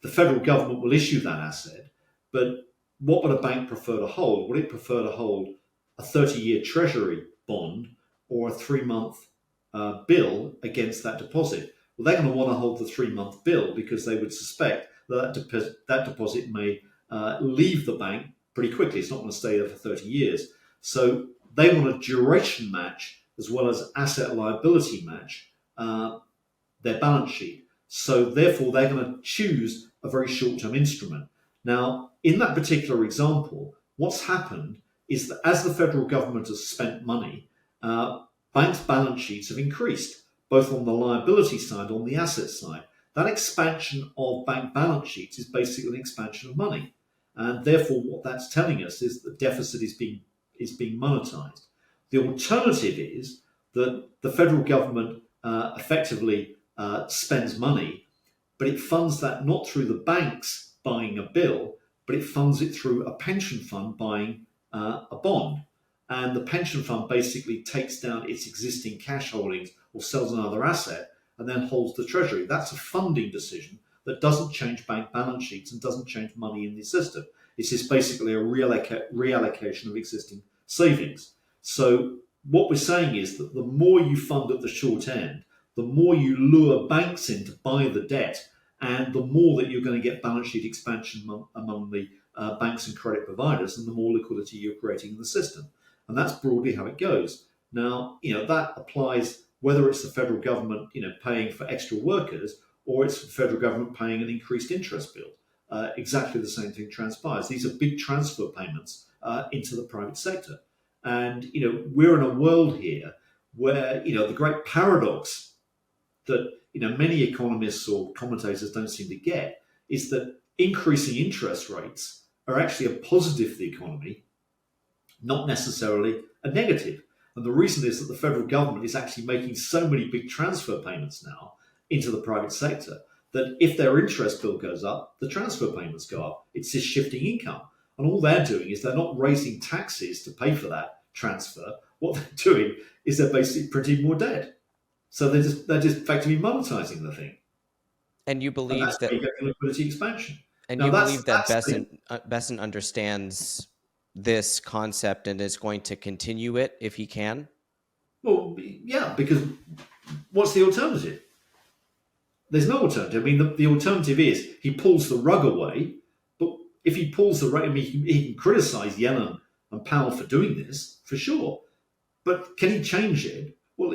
the federal government will issue that asset, but what would a bank prefer to hold? Would it prefer to hold a 30-year Treasury bond or a 3-month bill against that deposit? Well, they're going to want to hold the 3-month bill because they would suspect that deposit may leave the bank pretty quickly. It's not going to stay there for 30 years. So they want a duration match as well as asset liability match their balance sheet. So therefore, they're going to choose a very short-term instrument. Now, in that particular example, what's happened is that as the federal government has spent money, banks' balance sheets have increased, both on the liability side and on the asset side. That expansion of bank balance sheets is basically an expansion of money. And therefore, what that's telling us is that the deficit is being monetized. The alternative is that the federal government effectively spends money, but it funds that not through the banks buying a bill, but it funds it through a pension fund buying a bond. And the pension fund basically takes down its existing cash holdings or sells another asset and then holds the treasury. That's a funding decision that doesn't change bank balance sheets and doesn't change money in the system. It's just basically a reallocation of existing savings. So what we're saying is that the more you fund at the short end, the more you lure banks in to buy the debt, and the more that you're going to get balance sheet expansion among the banks and credit providers, and the more liquidity you're creating in the system. And that's broadly how it goes. Now, that applies whether it's the federal government, paying for extra workers, or it's the federal government paying an increased interest bill. Exactly the same thing transpires. These are big transfer payments into the private sector. And, we're in a world here where, the great paradox that, many economists or commentators don't seem to get is that increasing interest rates are actually a positive for the economy, not necessarily a negative. And the reason is that the federal government is actually making so many big transfer payments now into the private sector that if their interest bill goes up, the transfer payments go up. It's just shifting income. And all they're doing is they're not raising taxes to pay for that transfer. What they're doing is they're basically printing more debt. So they're just effectively monetizing the thing. And you And believe that's that where you get liquidity expansion. and Now you that's believe that the Besson understands this concept and is going to continue it if he can? well, yeah, because what's the alternative? There's no alternative. I mean, the alternative is he pulls the rug away, but if he pulls the rug, I mean, he can criticize Yellen and Powell for doing this, for sure. But can he change it? Well,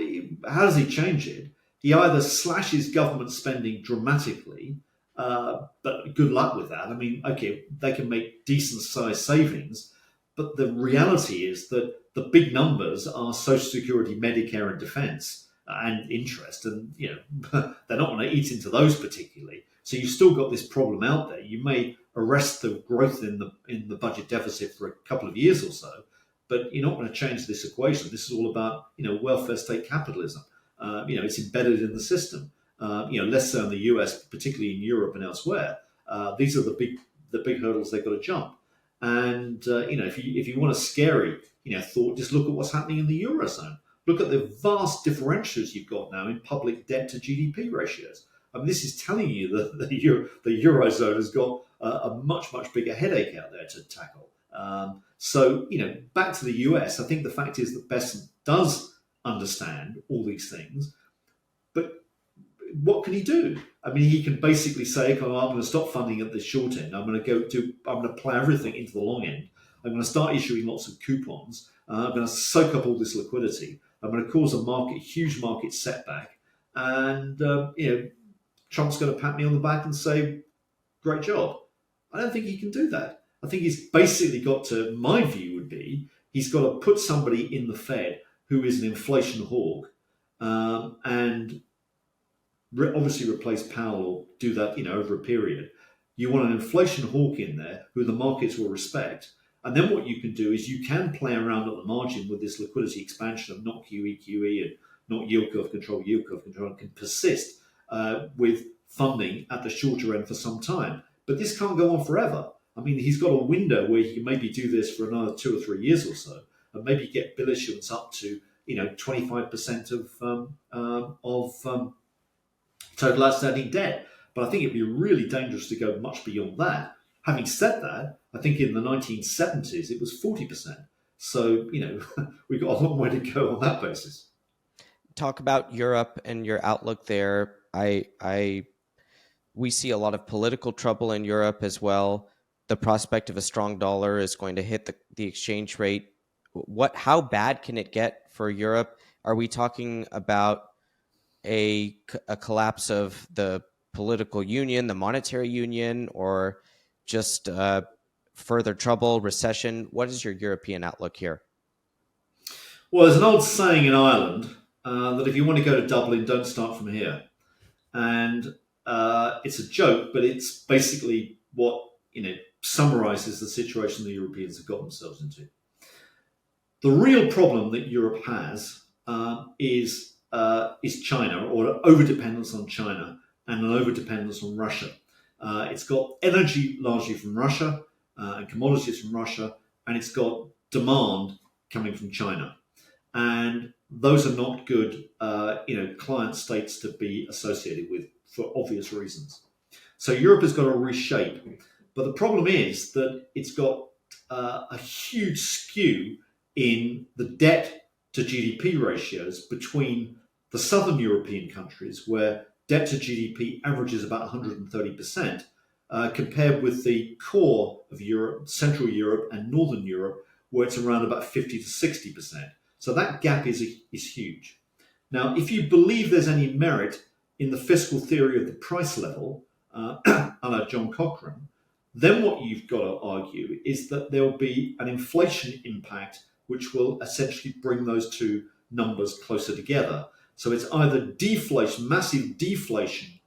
how does he change it? He either slashes government spending dramatically, but good luck with that. I mean, okay, they can make decent sized savings, but the reality is that the big numbers are Social Security, Medicare, and defense and interest, and they're not going to eat into those particularly. So you've still got this problem out there. You may arrest the growth in the budget deficit for a couple of years or so, but you're not going to change this equation. This is all about welfare state capitalism. It's embedded in the system. Less so in the US, particularly in Europe and elsewhere. These are the big hurdles they've got to jump. And if you want a scary thought, just look at what's happening in the eurozone. Look at the vast differentials you've got now in public debt to GDP ratios. I mean, this is telling you that the eurozone has got a much bigger headache out there to tackle. So back to the US, I think the fact is that Besson does understand all these things, but what can he do? I mean, he can basically say, "Okay, I'm going to stop funding at the short end. I'm going to play everything into the long end. I'm going to start issuing lots of coupons. I'm going to soak up all this liquidity. I'm going to cause a huge market setback, and Trump's going to pat me on the back and say, great job." I don't think he can do that. I think he's basically got to, my view would be, he's got to put somebody in the Fed who is an inflation hawk, and obviously replace Powell or do that, over a period. You want an inflation hawk in there who the markets will respect. And then what you can do is you can play around at the margin with this liquidity expansion of not QE and not yield curve control, and can persist with funding at the shorter end for some time. But this can't go on forever. I mean, he's got a window where he can maybe do this for another 2 or 3 years or so, and maybe get bill issuance up to 25% of total outstanding debt. But I think it'd be really dangerous to go much beyond that. Having said that, I think in the 1970s it was 40%. So we've got a long way to go on that basis. Talk about Europe and your outlook there. We see a lot of political trouble in Europe as well. The prospect of a strong dollar is going to hit the exchange rate. How bad can it get for Europe? Are we talking about a collapse of the political union, the monetary union, or just further trouble, recession? What is your European outlook here? Well, there's an old saying in Ireland that if you want to go to Dublin, don't start from here. And it's a joke, but it's basically what summarizes the situation the Europeans have got themselves into. The real problem that Europe has is China, or overdependence on China and an overdependence on Russia. It's got energy largely from Russia and commodities from Russia, and it's got demand coming from China. And those are not good, client states to be associated with for obvious reasons. So Europe has got to reshape. But the problem is that it's got a huge skew in the debt to GDP ratios between the southern European countries, where debt to GDP averages about 130%, compared with the core of Europe, Central Europe and Northern Europe, where it's around about 50 to 60%. So that gap is huge. Now, if you believe there's any merit in the fiscal theory of the price level, a la John Cochrane, then what you've got to argue is that there'll be an inflation impact which will essentially bring those two numbers closer together. So it's either deflation, massive deflation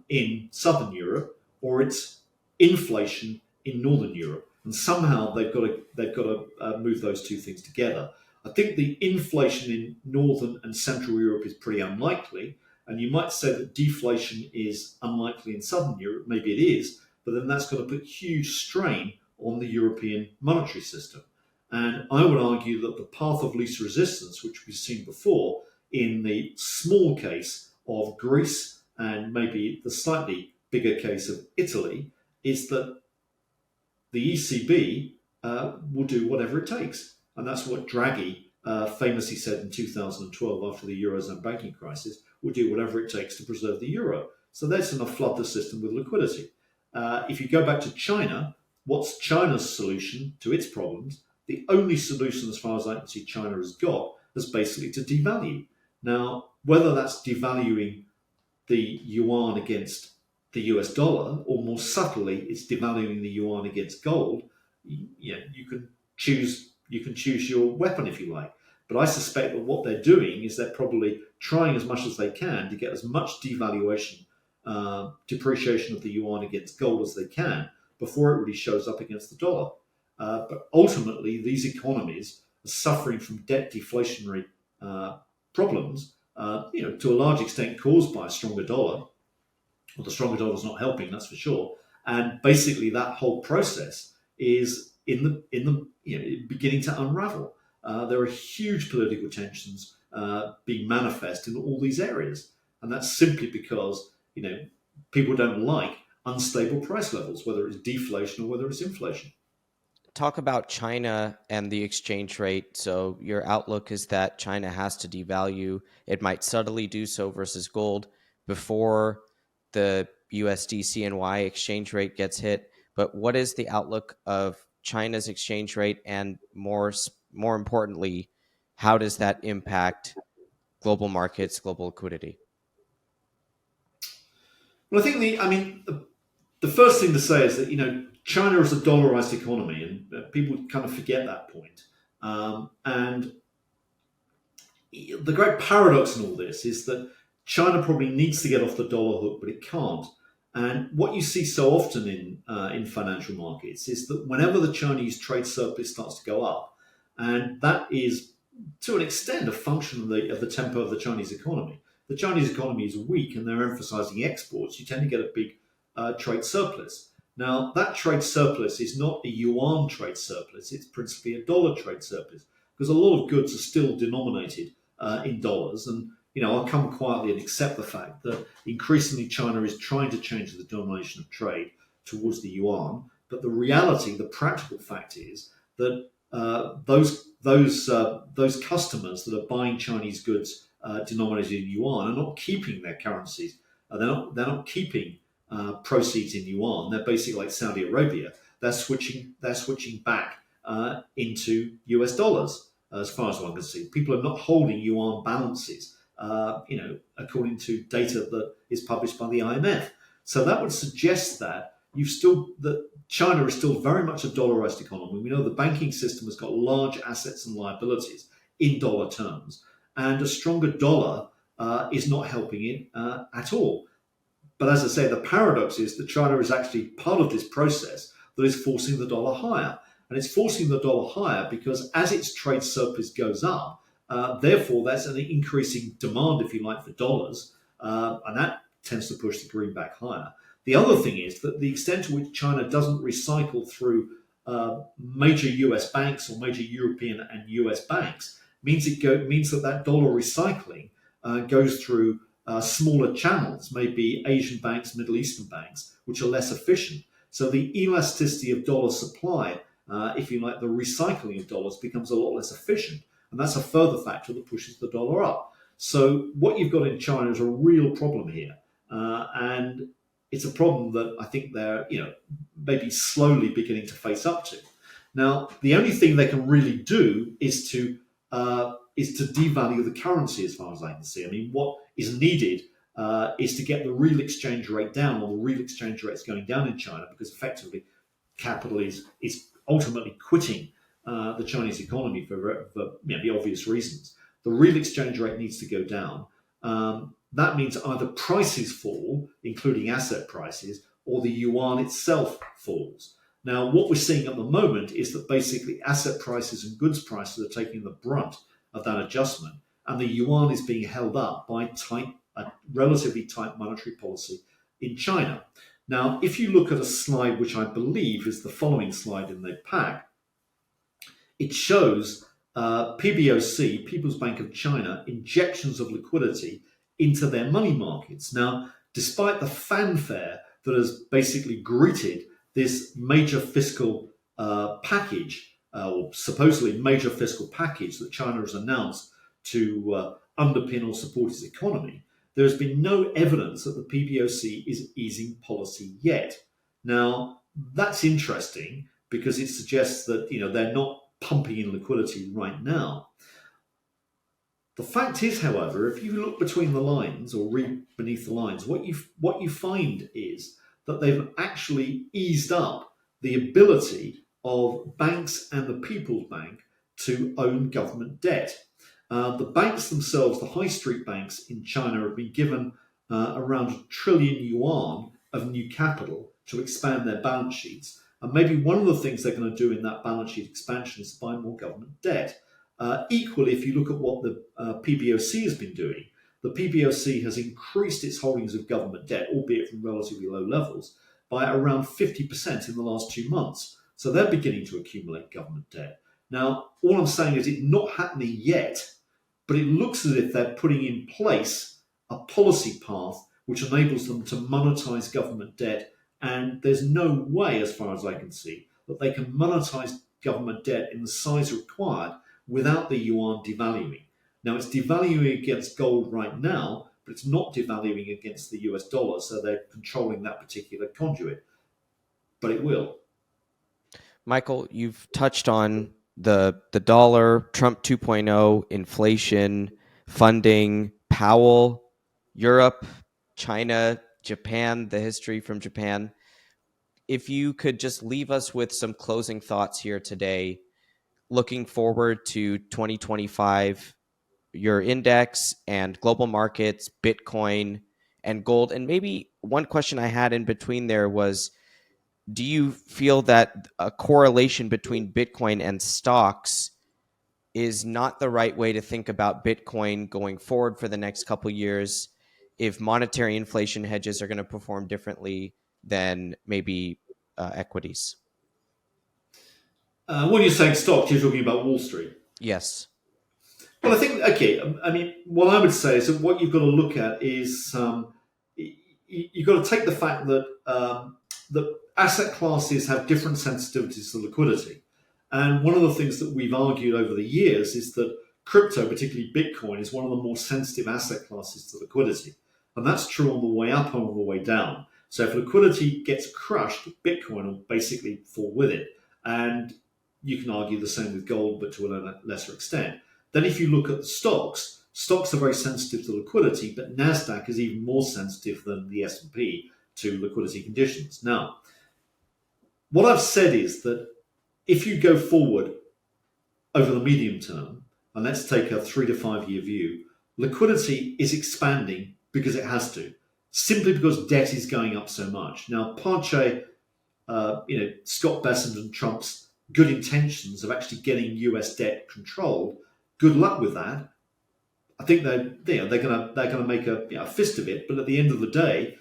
in Southern Europe, or it's inflation in Northern Europe, and somehow they've got to move those two things together. I think the inflation in Northern and Central Europe is pretty unlikely, and you might say that deflation is unlikely in Southern Europe. Maybe it is, but then that's going to put huge strain on the European monetary system. And I would argue that the path of least resistance, which we've seen before in the small case of Greece and maybe the slightly bigger case of Italy, is that the ECB will do whatever it takes. And that's what Draghi famously said in 2012 after the Eurozone banking crisis: will do whatever it takes to preserve the euro. So that's going to flood the system with liquidity. If you go back to China, what's China's solution to its problems? The only solution, as far as I can see, China has got is basically to devalue. Now, whether that's devaluing the yuan against the US dollar, or more subtly, it's devaluing the yuan against gold, you can choose your weapon if you like. But I suspect that what they're doing is they're probably trying as much as they can to get as much devaluation, depreciation of the yuan against gold as they can before it really shows up against the dollar. But ultimately, these economies are suffering from debt deflationary problems, to a large extent caused by a stronger dollar. Well, the stronger dollar is not helping, that's for sure. And basically, that whole process is in the beginning to unravel. There are huge political tensions being manifest in all these areas, and that's simply because people don't like unstable price levels, whether it's deflation or whether it's inflation. Talk about China and the exchange rate. So your outlook is that China has to devalue. It might subtly do so versus gold before the USD-CNY exchange rate gets hit. But what is the outlook of China's exchange rate, and more importantly, how does that impact global markets, global liquidity? Well, I think the first thing to say is that China is a dollarized economy, and people kind of forget that point. And the great paradox in all this is that China probably needs to get off the dollar hook, but it can't. And what you see so often in financial markets is that whenever the Chinese trade surplus starts to go up, and that is to an extent a function of the tempo of the Chinese economy. The Chinese economy is weak, and they're emphasizing exports. You tend to get a big trade surplus. Now, that trade surplus is not a yuan trade surplus, it's principally a dollar trade surplus, because a lot of goods are still denominated in dollars. And, I'll come quietly and accept the fact that increasingly China is trying to change the denomination of trade towards the yuan. But the reality, the practical fact is that those customers that are buying Chinese goods denominated in yuan are not keeping their currencies. They're not keeping proceeds in yuan. They're basically like Saudi Arabia. They're switching back into US dollars, as far as one can see. People are not holding yuan balances, according to data that is published by the IMF. So that would suggest that China is still very much a dollarized economy. We know the banking system has got large assets and liabilities in dollar terms, and a stronger dollar is not helping it at all. But as I say, the paradox is that China is actually part of this process that is forcing the dollar higher. And it's forcing the dollar higher because as its trade surplus goes up, therefore that's an increasing demand, if you like, for dollars. And that tends to push the greenback higher. The other thing is that the extent to which China doesn't recycle through major US banks or major European and US banks means that dollar recycling goes through smaller channels, maybe Asian banks, Middle Eastern banks, which are less efficient. So the elasticity of dollar supply, if you like, the recycling of dollars becomes a lot less efficient. And that's a further factor that pushes the dollar up. So what you've got in China is a real problem here. And it's a problem that I think they're, maybe slowly beginning to face up to. Now, the only thing they can really do is to is to devalue the currency, as far as I can see. I mean, what is needed is to get the real exchange rate down, or the real exchange rate is going down in China, because effectively capital is ultimately quitting the Chinese economy for the obvious reasons. The real exchange rate needs to go down. That means either prices fall, including asset prices, or the yuan itself falls. Now, what we're seeing at the moment is that basically asset prices and goods prices are taking the brunt of that adjustment, and the yuan is being held up by a relatively tight monetary policy in China. Now, if you look at a slide, which I believe is the following slide in the pack, it shows PBOC, People's Bank of China, injections of liquidity into their money markets. Now, despite the fanfare that has basically greeted this major fiscal package, or supposedly major fiscal package that China has announced to underpin or support its economy, there has been no evidence that the PBOC is easing policy yet. Now, that's interesting because it suggests that they're not pumping in liquidity right now. The fact is, however, if you look between the lines or read beneath the lines, what you find is that they've actually eased up the ability of banks and the People's Bank to own government debt. The banks themselves, the high street banks in China, have been given around 1 trillion yuan of new capital to expand their balance sheets. And maybe one of the things they're going to do in that balance sheet expansion is buy more government debt. Equally, if you look at what the PBOC has been doing, the PBOC has increased its holdings of government debt, albeit from relatively low levels, by around 50% in the last 2 months. So they're beginning to accumulate government debt. Now, all I'm saying is it's not happening yet, but it looks as if they're putting in place a policy path which enables them to monetize government debt. And there's no way, as far as I can see, that they can monetize government debt in the size required without the yuan devaluing. Now, it's devaluing against gold right now, but it's not devaluing against the US dollar, so they're controlling that particular conduit. But it will. Michael, you've touched on the dollar, Trump 2.0, inflation, funding, Powell, Europe, China, Japan, the history from Japan. If you could just leave us with some closing thoughts here today, looking forward to 2025, your index and global markets, Bitcoin and gold. And maybe one question I had in between there was, do you feel that a correlation between Bitcoin and stocks is not the right way to think about Bitcoin going forward for the next couple of years, if monetary inflation hedges are going to perform differently than maybe equities? When you're saying stocks, you're talking about Wall Street. Yes. Well, I think, okay, I mean, what I would say is that what you've got to look at is you've got to take the fact that that asset classes have different sensitivities to liquidity. And one of the things that we've argued over the years is that crypto, particularly Bitcoin, is one of the more sensitive asset classes to liquidity. And that's true on the way up and on the way down. So if liquidity gets crushed, Bitcoin will basically fall with it. And you can argue the same with gold, but to a lesser extent. Then if you look at the stocks are very sensitive to liquidity, but NASDAQ is even more sensitive than the S&P to liquidity conditions. Now, what I've said is that if you go forward over the medium term, and let's take a 3 to 5 year view, liquidity is expanding because it has to, simply because debt is going up so much. Now, Parche, Scott Bessent and Trump's good intentions of actually getting US debt controlled, good luck with that. I think they're going to make a fist of it, but at the end of the day,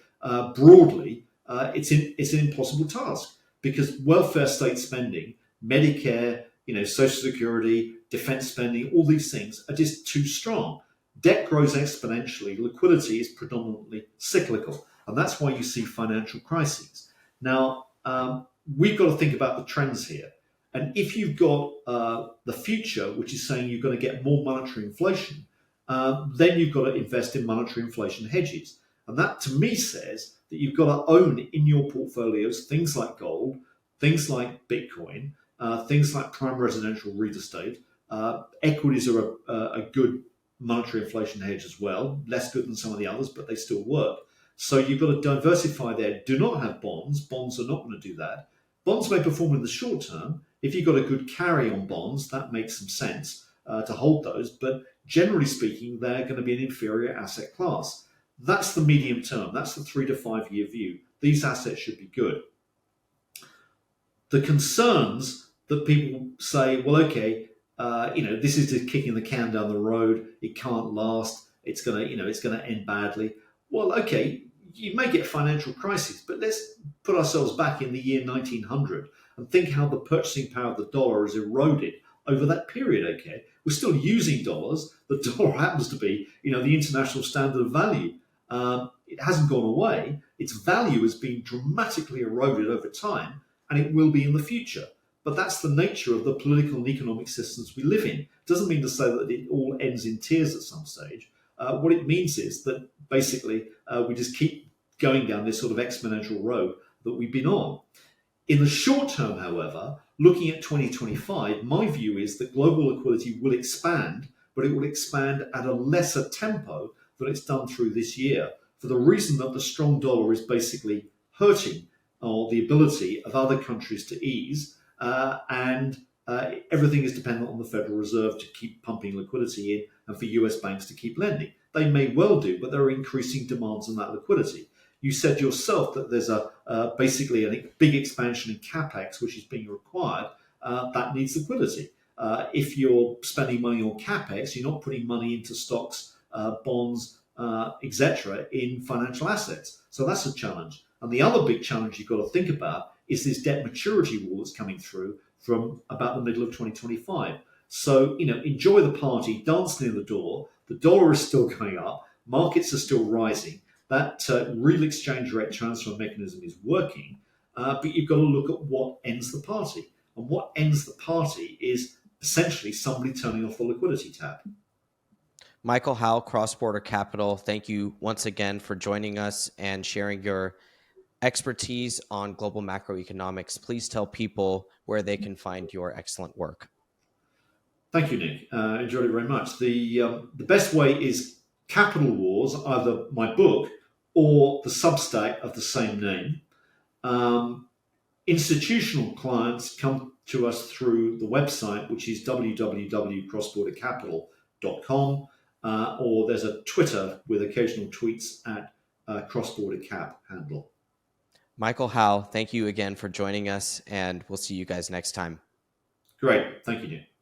broadly, it's an impossible task because welfare state spending, Medicare, Social Security, defense spending, all these things are just too strong. Debt grows exponentially. Liquidity is predominantly cyclical, and that's why you see financial crises. Now, we've got to think about the trends here. And if you've got the future, which is saying you're going to get more monetary inflation, then you've got to invest in monetary inflation hedges. And that, to me, says that you've got to own in your portfolios things like gold, things like Bitcoin, things like prime residential real estate, Equities are a good monetary inflation hedge as well, less good than some of the others, but they still work. So you've got to diversify there. Do not have bonds. Bonds are not going to do that. Bonds may perform in the short term. If you've got a good carry on bonds, that makes some sense to hold those. But generally speaking, they're going to be an inferior asset class. That's the medium term. That's the 3 to 5 year view. These assets should be good. The concerns that people say, well, okay, this is just kicking the can down the road. It can't last. It's gonna end badly. Well, okay, you may get a financial crisis, but let's put ourselves back in the year 1900 and think how the purchasing power of the dollar has eroded over that period. Okay, we're still using dollars. The dollar happens to be, the international standard of value. It hasn't gone away. Its value has been dramatically eroded over time, and it will be in the future. But that's the nature of the political and economic systems we live in. It doesn't mean to say that it all ends in tears at some stage. What it means is that basically we just keep going down this sort of exponential road that we've been on. In the short term, however, looking at 2025, my view is that global liquidity will expand, but it will expand at a lesser tempo than it's done through this year, for the reason that the strong dollar is basically hurting the ability of other countries to ease, and everything is dependent on the Federal Reserve to keep pumping liquidity in and for US banks to keep lending. They may well do, but there are increasing demands on that liquidity. You said yourself that there's basically a big expansion in capex which is being required. That needs liquidity. If you're spending money on capex, you're not putting money into stocks, bonds, etc., in financial assets. So that's a challenge. And the other big challenge you've got to think about is this debt maturity wall that's coming through from about the middle of 2025. So, enjoy the party, dance near the door. The dollar is still going up. Markets are still rising. That real exchange rate transfer mechanism is working. But you've got to look at what ends the party. And what ends the party is essentially somebody turning off the liquidity tap. Michael Howell, Cross Border Capital, thank you once again for joining us and sharing your expertise on global macroeconomics. Please tell people where they can find your excellent work. Thank you, Nick. Enjoyed it very much. The best way is Capital Wars, either my book or the Substack of the same name. Institutional clients come to us through the website, which is www.crossbordercapital.com, or there's a Twitter with occasional tweets at crossbordercap handle. Michael Howell, thank you again for joining us, and we'll see you guys next time. Great. Thank you, Nick.